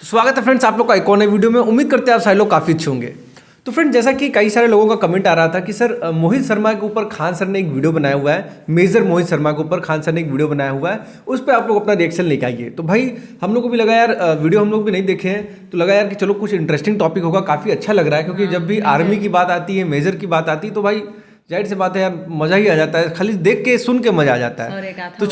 स्वागत है फ्रेंड्स आप लोग का एक और नई वीडियो में। उम्मीद करते हैं आप सारे लोग काफ़ी अच्छे होंगे। तो फ्रेंड्स जैसा कि कई सारे लोगों का कमेंट आ रहा था कि सर मोहित शर्मा के ऊपर खान सर ने एक वीडियो बनाया हुआ है, मेजर मोहित शर्मा के ऊपर खान सर ने एक वीडियो बनाया हुआ है, उस पर आप लोग अपना रिएक्शन लेके आइए। तो भाई हम लोग को भी लगा यार वीडियो हम लोग भी नहीं देखे हैं, तो लगा यार कि चलो कुछ इंटरेस्टिंग टॉपिक होगा, काफ़ी अच्छा लग रहा है क्योंकि जब भी आर्मी की बात आती है, मेजर की बात आती है तो भाई जाहिर सी बात है यार मज़ा ही आ जाता है, खाली देख के सुन के मज़ा आ जाता है। तो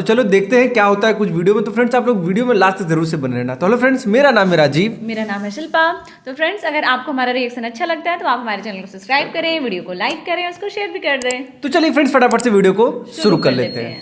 चलो देखते हैं क्या होता है कुछ वीडियो में। तो फ्रेंड्स आप लोग वीडियो में लास्ट तक जरूर से बने रहना। तो हेलो फ्रेंड्स, मेरा नाम है राजीव, मेरा नाम है शिल्पा। तो फ्रेंड्स अगर आपको हमारा रिएक्शन अच्छा लगता है तो आप हमारे चैनल को सब्सक्राइब करें, वीडियो को लाइक करें, उसको शेयर भी कर दें। तो चलिए फ्रेंड्स फटाफट से वीडियो को शुरू कर लेते हैं।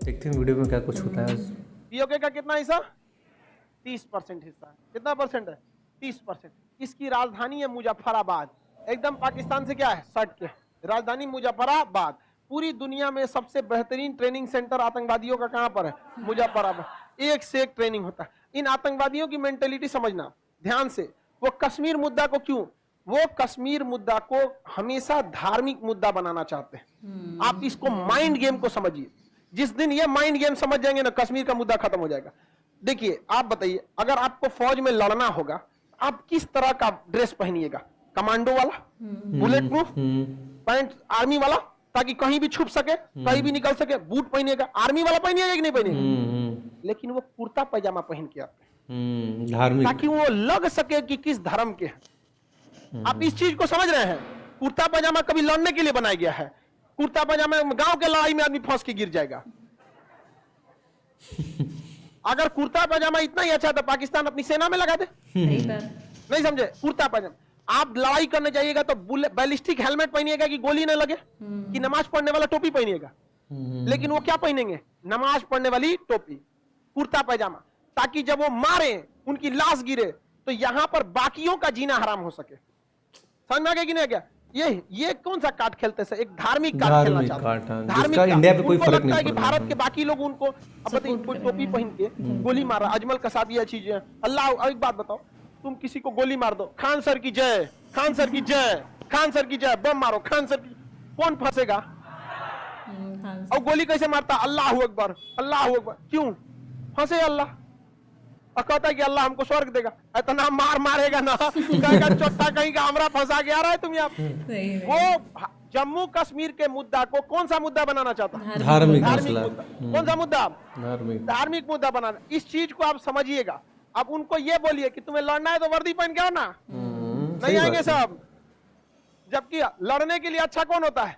देखते हैं वीडियो में क्या कुछ होता है। पीओके का कितना हिस्सा? 30% हिस्सा। कितना परसेंट है? 30%। इसकी राजधानी है मुजफ्फराबाद, एकदम पाकिस्तान से क्या है, सट के। राजधानी मुजफ्फराबाद। पूरी दुनिया में सबसे बेहतरीन ट्रेनिंग सेंटर आतंकवादियों का कहां पर है? मुजफ्फराबाद। एक से एक ट्रेनिंग होता है। इन आतंकवादियों की मेंटेलिटी समझना ध्यान से। वो कश्मीर मुद्दा को क्यों, वो कश्मीर मुद्दा को हमेशा धार्मिक मुद्दा बनाना चाहते हैं। आप इसको माइंड गेम को समझिए। जिस दिन ये माइंड गेम समझ जाएंगे ना, कश्मीर का मुद्दा खत्म हो जाएगा। देखिए आप बताइए, अगर आपको फौज में लड़ना होगा आप किस तरह का ड्रेस पहनिएगा? कमांडो वाला, बुलेट प्रूफ पैंट, आर्मी वाला, ताकि कहीं भी छुप सके, कहीं भी निकल सके। बूट पहनिएगा, आर्मी वाला पहनिएगा कि नहीं पहनिएगा? लेकिन वो कुर्ता पैजामा पहन के आते हैं धार्मिक, ताकि वो लग सके कि किस धर्म के हैं। आप इस चीज को समझ रहे हैं? कुर्ता पैजामा कभी लड़ने के लिए बनाया गया है। कुर्ता पैजामा गांव के लड़ाई में आदमी फंस के गिर जाएगा। अगर कुर्ता पैजामा इतना ही अच्छा तो पाकिस्तान अपनी सेना में लगा दे। नहीं समझे? कुर्ता पैजामा। आप लड़ाई करने जाइएगा तो बैलिस्टिक हेलमेट पहनिएगा कि गोली न लगे, कि नमाज पढ़ने वाला टोपी पहनिएगा। लेकिन वो क्या पहनेंगे? नमाज पढ़ने वाली टोपी, कुर्ता पैजामा, ताकि जब वो मारे, उनकी लाश गिरे, तो यहां पर बाकियों का जीना हराम हो सके। समझ में आ गया कि नहीं? क्या ये कौन सा कार्ड खेलते हैं? एक धार्मिक कार्ड खेलना चाहते हैं। धार्मिक इंडिया पे कोई फर्क नहीं है कि भारत के बाकी लोग उनको कोई टोपी पहन के गोली मार रहा। अजमल कसाब ये चीज है। अल्लाह, एक बात बताओ, तुम किसी को गोली मार दो, खान सर की जय, खान सर की जय, खान सर की जय, बम मारो खान सर की, कौन फंसेगा? और गोली कैसे मारता? अल्लाह अकबर, अल्लाह अकबर। क्यों फंसे? अल्लाह और कहता है कि अल्लाह हमको स्वर्ग देगा। इतना मार मारेगा ना, कहेगा चोटा कहीं का हमरा फंसा के आ रहा है तुम यहाँ। वो जम्मू कश्मीर के मुद्दा को कौन सा मुद्दा बनाना चाहता है? धार्मिक मुद्दा। कौन सा मुद्दा? धार्मिक मुद्दा बनाना। इस चीज को आप समझिएगा। अब उनको ये बोलिए कि तुम्हें लड़ना है तो वर्दी पहन के आओ ना, नहीं आएंगे सब। जबकि लड़ने के लिए अच्छा कौन होता है?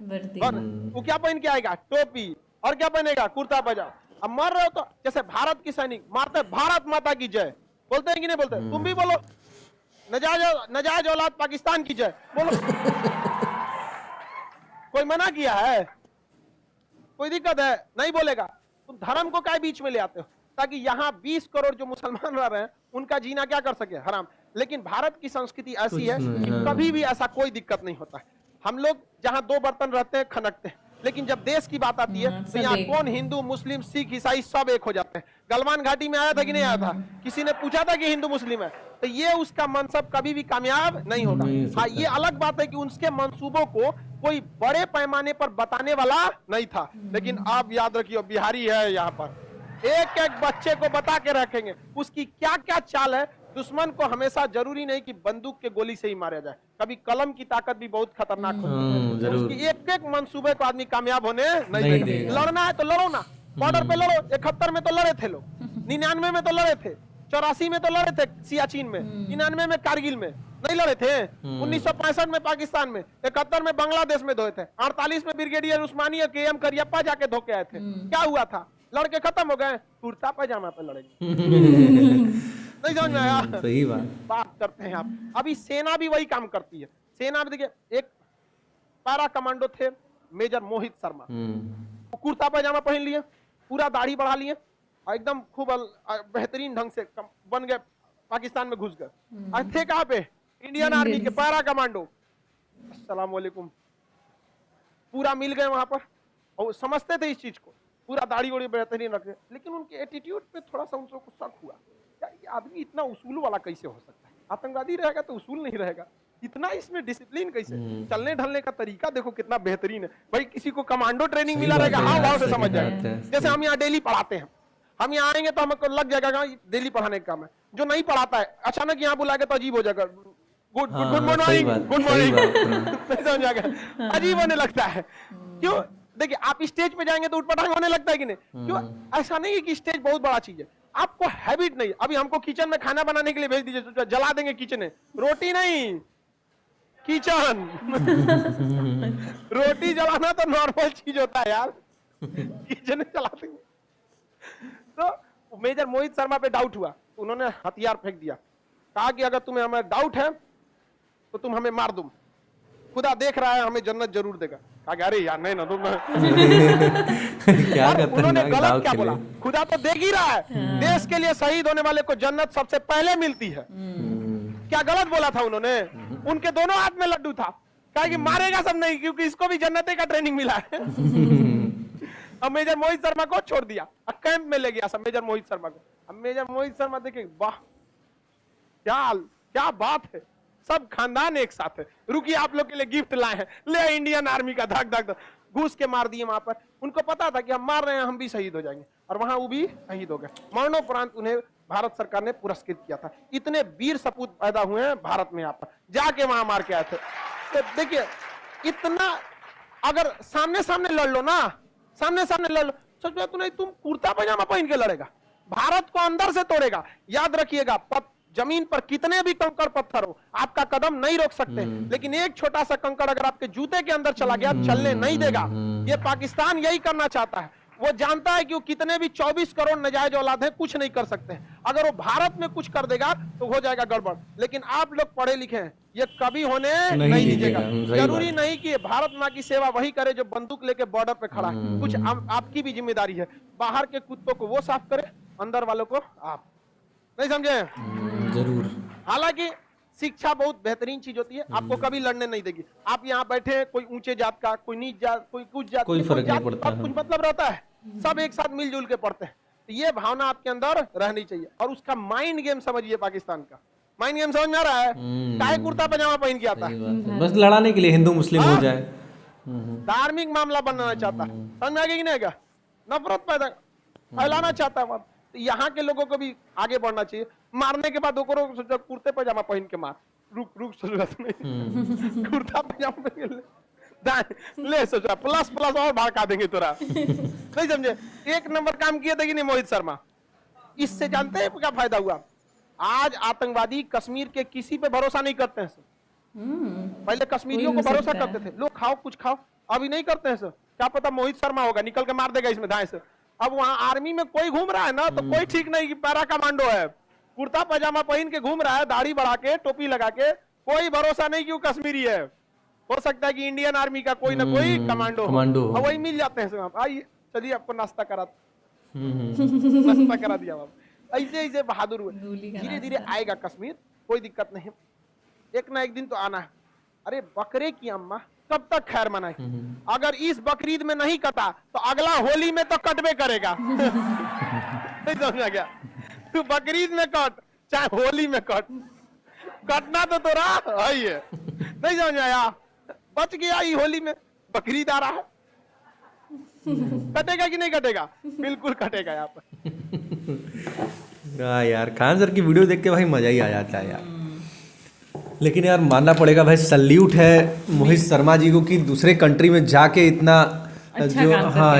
वो क्या पहन के आएगा? टोपी। और क्या पहनेगा? कुर्ता पैजामा। अब मर रहे हो तो जैसे भारत की सैनिक मारते भारत माता की जय बोलते हैं कि नहीं बोलते? तुम भी बोलो नजायज औलाद पाकिस्तान की जय बोलो। कोई मना किया है? कोई दिक्कत है? नहीं बोलेगा। तुम धर्म को क्या बीच में ले आते हो? ताकि यहाँ 20 करोड़ जो मुसलमान रह रहे हैं उनका जीना क्या कर सके? हराम। लेकिन भारत की संस्कृति ऐसी है कि कभी भी ऐसा कोई दिक्कत नहीं होता है। हम लोग जहाँ दो बर्तन रहते हैं खनकते हैं, लेकिन जब देश की बात आती है तो यहाँ कौन हिंदू मुस्लिम सिख ईसाई सब एक हो जाते हैं। गलवान घाटी में आया था कि नहीं आया था? किसी ने पूछा था कि हिंदू मुस्लिम है? तो ये उसका मनसब कभी भी कामयाब नहीं होगा। हाँ, ये अलग बात है कि उसके मंसूबों को कोई बड़े पैमाने पर बताने वाला नहीं था। लेकिन आप याद रखिए, बिहारी है यहाँ पर, एक एक बच्चे को बता के रखेंगे उसकी क्या क्या चाल है। दुश्मन को हमेशा जरूरी नहीं कि बंदूक के गोली से ही मारा जाए, कभी कलम की ताकत भी बहुत खतरनाक होती है। उसकी एक एक मंसूबे को आदमी कामयाब होने नहीं देगा। लड़ना है तो लड़ो ना, बॉर्डर पे लड़ो। 71 में तो लड़े थे लोग, 99 में तो लड़े थे, 84 में तो लड़े थे सियाचिन में, 99 में कारगिल में नहीं लड़े थे, 1965 में पाकिस्तान में, 71 में बांग्लादेश में धोए थे, 48 में ब्रिगेडियर उस्मानी और KM करियप्पा जाके धोके आए थे। क्या हुआ था? लड़के खत्म हो गए, कुर्ता पैजामा पे लड़ेंगे। नहीं समझ में आया? सही बात करते हैं आप। अभी सेना भी वही काम करती है। सेना में देखिए, एक पैरा कमांडो थे मेजर मोहित शर्मा, कुर्ता पैजामा पहन लिए, पूरा दाढ़ी बढ़ा लिए और एकदम खूब बेहतरीन ढंग से बन गए, पाकिस्तान में घुस गए। थे कहाँ पे? इंडियन आर्मी के पैरा कमांडो। अस्सलाम वालेकुम, पूरा मिल गए वहां पर और समझते थे इस चीज को, पूरा दाढ़ी वाड़ी बेहतरीन रखे। लेकिन उनके एटीट्यूड पे थोड़ा सा उनको शक हुआ, ये आदमी इतना उसूल वाला कैसे हो सकता है? आतंकवादी रहेगा तो उसूल नहीं रहेगा। इतना इसमें डिसिप्लिन कैसे, चलने ढलने का तरीका देखो कितना बेहतरीन है भाई। किसी को कमांडो ट्रेनिंग मिला रहेगा, हाँ भाव से समझ जाएगा। जैसे हम यहाँ डेली पढ़ाते हैं, हम यहाँ आएंगे तो हमको लग जाएगा डेली पढ़ाने का काम है। जो नहीं पढ़ाता है अचानक यहाँ बुला के तो अजीब हो जाएगा, गुड मॉर्निंग, गुड मॉर्निंग, नहीं समझ जाएगा, अजीब होने लगता है। क्यों? देखिए आप स्टेज पे जाएंगे तो उठपटांग होने लगता है कि नहीं? क्यों? ऐसा नहीं है कि स्टेज बहुत बड़ा चीज है, आपको हैबिट नहीं। अभी हमको किचन में खाना बनाने के लिए भेज दीजिए तो जला देंगे किचन में, रोटी नहीं किचन। रोटी जलाना तो नॉर्मल चीज होता है यार, किचन में जला देंगे। तो मेजर मोहित शर्मा पे डाउट हुआ, उन्होंने हथियार फेंक दिया, कहा कि अगर तुम्हें हमें डाउट है तो तुम हमें मार दो, खुदा देख रहा है हमें जन्नत जरूर देगा। कहा कि अरे यार नहीं ना तुम क्या उन्होंने गलत क्या बोला, खुदा तो देख ही रहा है, देश के लिए शहीद होने वाले को जन्नत सबसे पहले मिलती है। क्या गलत बोला था उन्होंने? उनके दोनों हाथ में लड्डू था, कहा कि मारेगा सब नहीं क्योंकि इसको भी जन्नते का ट्रेनिंग मिला है। अब मेजर मोहित शर्मा को छोड़ दिया, कैंप में ले गया सब मेजर मोहित शर्मा को। अब मेजर मोहित शर्मा देखे, वाह क्या बात है, सब खानदान एक साथ है। रुकिए आप लोग के लिए गिफ्ट लाए हैं, ले इंडियन आर्मी का, धक धक धक घूस के मार दिए वहां पर। उनको पता था कि हम मार रहे हैं हम भी शहीद हो जाएंगे, और वहां वो भी शहीद हो गए। मरणोपरांत उन्हें भारत सरकार ने पुरस्कृत किया था। इतने वीर सपूत पैदा हुए हैं भारत में, यहाँ पर जाके वहां मार के आए थे। तो देखिए इतना, अगर सामने सामने लड़ लो ना, सामने सामने लड़ लो, सोचो तो नहीं तुम कुर्ता पजामा पहन के लड़ेगा, भारत को अंदर से तोड़ेगा। याद रखिएगा, जमीन पर कितने भी कंकड़ पत्थर हो आपका कदम नहीं रोक सकते, लेकिन एक छोटा सा कंकड़ अगर आपके जूते के अंदर चला गया चलने नहीं देगा। ये पाकिस्तान यही करना चाहता है, वो जानता है कि वो कितने भी 24 करोड़ नाजायज औलाद हैं कुछ नहीं कर सकते हैं। अगर वो भारत में कुछ कर देगा तो हो जाएगा गड़बड़। लेकिन आप लोग पढ़े लिखे हैं, ये कभी होने नहीं दीजिएगा। जरूरी नहीं कि भारत माँ की सेवा वही करे जो बंदूक लेके बॉर्डर पे खड़ा है, कुछ आपकी भी जिम्मेदारी है। बाहर के कुत्तों को वो साफ करे, अंदर वालों को आप, नहीं समझे? जरूर। हालांकि शिक्षा बहुत बेहतरीन चीज होती है, आपको कभी लड़ने नहीं देगी। आप यहाँ बैठे हैं, कोई ऊंचे जात का, कोई नीच जात, कोई कुछ जात, कोई फर्क नहीं पड़ता है। कुछ मतलब रहता है, सब एक साथ मिलजुल के पढ़ते हैं। तो ये भावना आपके अंदर रहनी चाहिए। और उसका माइंड गेम समझिए, पाकिस्तान का माइंड गेम समझ में आ रहा है? काहे कुर्ता पजामा पहन के आता है, बस लड़ाने के लिए हिंदू मुस्लिम हो जाए, धार्मिक मामला बनाना चाहता है। समझ में आ गया कि नहीं? नफरत पैदा फैलाना चाहता है। तो यहाँ के लोगों को भी आगे बढ़ना चाहिए। मारने के बाद सोचा कुर्ते पजामा पहन के मार, रुक जरूरत नहीं, कुर्ता पजामा पहन ले सोचा प्लस और भड़का देंगे तोरा। नहीं समझे? एक नंबर काम किए थे कि नहीं मोहित शर्मा? इससे जानते हैं क्या फायदा हुआ? आज आतंकवादी कश्मीर के किसी पे भरोसा नहीं करते हैं सर। पहले कश्मीरियों को भरोसा करते थे, लोग खाओ कुछ खाओ, अभी नहीं करते हैं सर। क्या पता मोहित शर्मा होगा, निकल के मार देगा इसमें दाएं से। अब वहां आर्मी में कोई घूम रहा है ना, तो कोई ठीक नहीं कि पैरा कमांडो है, कुर्ता पजामा पहन के घूम रहा है, दाढ़ी बढ़ा के, टोपी लगा के, कोई भरोसा नहीं कि वो कश्मीरी है। हो सकता है कि इंडियन आर्मी का कोई ना कोई कमांडो हो, वही मिल जाते हैं। आइए चलिए आपको नाश्ता करा दिया। ऐसे ऐसे बहादुर हुए, धीरे धीरे आएगा कश्मीर, कोई दिक्कत नहीं, एक ना एक दिन तो आना है। अरे बकरे की अम्मा कब तक खैर मनाए? अगर इस बकरीद में नहीं कटा तो अगला होली में तो कटबे करेगा। नहीं समझा क्या? तू बकरीद में कट चाहे होली में कट, कटना तो तोरा है। नहीं समझ आया? बच गया ये होली में, बकरीद आ रहा है, कटेगा कि नहीं कटेगा? बिल्कुल कटेगा यहाँ पर। यार खान सर की वीडियो देख के भाई मजा ही आ जाता है यार। लेकिन यार मानना पड़ेगा भाई, सल्यूट है मोहित शर्मा जी को कि दूसरे कंट्री में जाके इतना अच्छा जो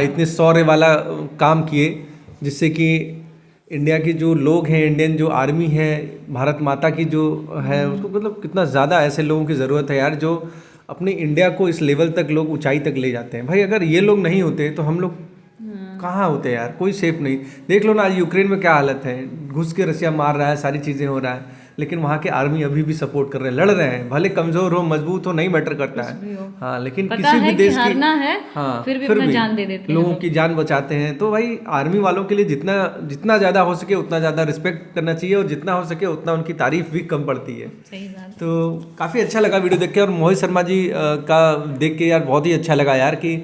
इतने शौर्य वाला काम किए, जिससे कि इंडिया के जो लोग हैं, इंडियन जो आर्मी है, भारत माता की जो है उसको, मतलब कितना ज़्यादा ऐसे लोगों की ज़रूरत है यार जो अपने इंडिया को इस लेवल तक लोग ऊंचाई तक ले जाते हैं। भाई अगर ये लोग नहीं होते तो हम लोग कहाँ होते यार? कोई सेफ नहीं। देख लो ना आज यूक्रेन में क्या हालत है, घुस के रसिया मार रहा है, सारी चीज़ें हो रहा है, लेकिन वहाँ के आर्मी अभी भी सपोर्ट कर रहे हैं, लड़ रहे हैं। भले कमजोर हो मजबूत हो नहीं मैटर करता है, हाँ, लेकिन किसी भी देश की हाँ, फिर भी जान दे देते हैं, लोगों की जान बचाते हैं। तो भाई आर्मी वालों के लिए जितना ज़्यादा हो सके उतना ज़्यादा रिस्पेक्ट करना चाहिए, और जितना हो सके उतना उनकी तारीफ भी कम पड़ती है। सही बात। तो काफ़ी अच्छा लगा वीडियो देख के, और मोहित शर्मा जी का देख के यार बहुत ही अच्छा लगा यार कि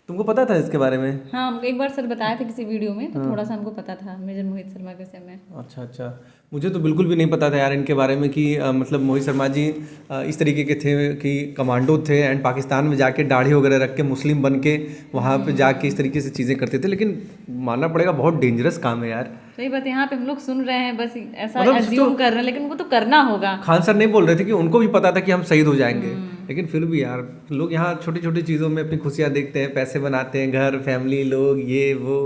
तुमको पता था इसके बारे में? हाँ, हमको एक बार सर बताया था किसी वीडियो में, तो थोड़ा सा हमको पता था मेजर मोहित शर्मा के विषय में। अच्छा अच्छा, मुझे तो बिल्कुल भी नहीं पता था यार इनके बारे में कि मतलब मोहित शर्मा जी इस तरीके के थे कि कमांडो थे एंड पाकिस्तान में जाके दाढ़ी वगैरह रख के मुस्लिम बन के वहाँ पे जाके इस तरीके से चीज़ें करते थे। लेकिन मानना पड़ेगा बहुत डेंजरस काम है यार। सही बात, यहाँ पे हम लोग सुन रहे हैं, बस ऐसा मतलब अज्यूम कर रहे हैं, लेकिन उनको तो करना होगा। खान सर नहीं बोल रहे थे कि उनको भी पता था कि हम शहीद हो जाएंगे, लेकिन फिर भी यार लोग यहाँ छोटी छोटी चीज़ों में अपनी खुशियाँ देखते हैं, पैसे बनाते हैं, घर फैमिली लोग ये वो,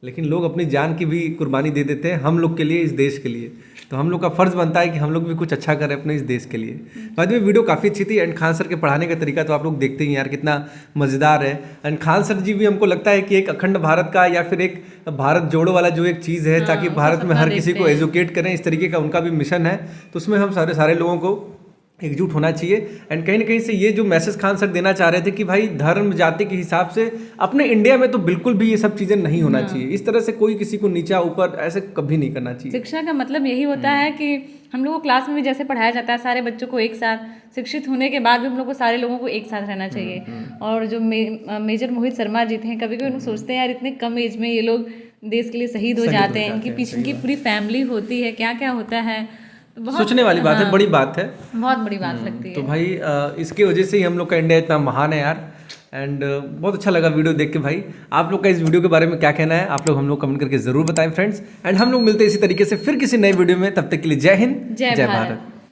लेकिन लोग अपनी जान की भी कुर्बानी दे देते हैं हम लोग के लिए, इस देश के लिए। तो हम लोग का फर्ज बनता है कि हम लोग भी कुछ अच्छा करें अपने इस देश के लिए। बाद में वीडियो काफ़ी अच्छी थी एंड खान सर के पढ़ाने का तरीका तो आप लोग देखते ही यार कितना मज़ेदार है। एंड खान सर जी भी हमको लगता है कि एक अखंड भारत का या फिर एक भारत जोड़ो वाला जो एक चीज़ है, ताकि भारत में हर किसी को एजुकेट करें, इस तरीके का उनका भी मिशन है। तो उसमें हम सारे लोगों को एकजुट होना चाहिए। एंड कहीं ना कहीं से ये जो मैसेज खान सर देना चाह रहे थे कि भाई धर्म जाति के हिसाब से अपने इंडिया में तो बिल्कुल भी ये सब चीज़ें नहीं होना चाहिए, इस तरह से कोई किसी को नीचा ऊपर ऐसे कभी नहीं करना चाहिए। शिक्षा का मतलब यही होता है कि हम लोगों को क्लास में भी जैसे पढ़ाया जाता है, सारे बच्चों को एक साथ, शिक्षित होने के बाद भी हम लोग को सारे लोगों को एक साथ रहना चाहिए। और जो मेजर मोहित शर्मा जी थे, कभी कभी सोचते हैं यार इतने कम एज में ये लोग देश के लिए शहीद हो जाते हैं, इनके पीछे इनकी पूरी फैमिली होती है, क्या क्या होता है, सोचने वाली बात है, बड़ी बात है, बहुत बड़ी बात लगती है। तो भाई इसकी वजह से ही हम लोग का इंडिया इतना महान है यार। एंड बहुत अच्छा लगा वीडियो देख के भाई। आप लोग का इस वीडियो के बारे में क्या कहना है, आप लोग हम लोग कमेंट करके जरूर बताएं फ्रेंड्स। एंड हम लोग मिलते हैं इसी तरीके से फिर किसी नए वीडियो में, तब तक के लिए जय हिंद, जय भारत।